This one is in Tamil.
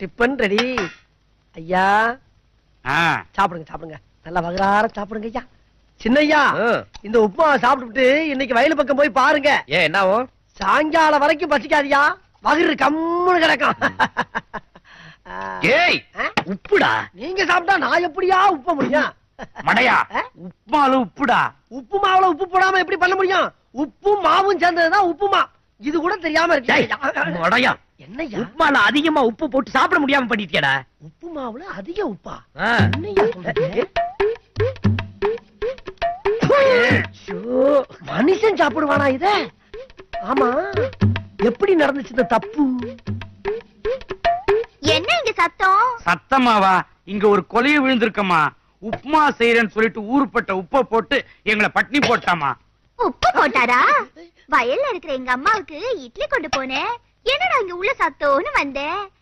Tiffin ready. ஐயா சாப்பிடுங்க சாப்பிடுங்க, நல்லா வகுறார சாப்பிடுங்க ஐயா. சின்னையா, இந்த உப்புமா சாப்பிட்டுட்டு இன்னைக்கு வயலு பக்கம் போய் பாருங்க. ஏன் என்னாவும்? சாயங்காலம் வரைக்கும் பசிக்காதியா, வகுறு கம்முன்னு கிடக்கும். ஏய் உப்புடா. நீங்க சாப்பிட்டா நான் எப்படியா உப்ப முடியும்? மடையா, உப்புமால உப்புடா. உப்பு மாவுல உப்பு போடாம எப்படி பண்ண முடியும்? உப்பும் மாவும் சேர்ந்ததுதான் உப்புமா. இது கூட தெரியாம இருக்கு. மடையா, என்னையா உப்புமால அதிகமா உப்பு போட்டு சாப்பிட முடியாம பண்ணிட்டியடா. உப்பு மாவுல அதிக உப்பா? என்னையா சொல்றீங்க? மனுஷன் சாப்பிடுவானா இத? ஆமா, எப்படி நடந்துச்சு இந்த தப்பு? என்ன இங்க சத்தம்? சத்தமாவா? இங்க ஒரு கொலைய விழுந்திருக்கமா. உப்புமா செய்யறேன்னு சொல்லிட்டு ஊருப்பட்ட உப்ப போட்டு எங்களை பட்னி போட்டாமா. உப்பு போட்டாரா? வயல்ல இருக்கிற எங்க அம்மாவுக்கு இட்லி கொண்டு போனேன். என்னடா இங்க உள்ள சத்தம்னு வந்தேன்.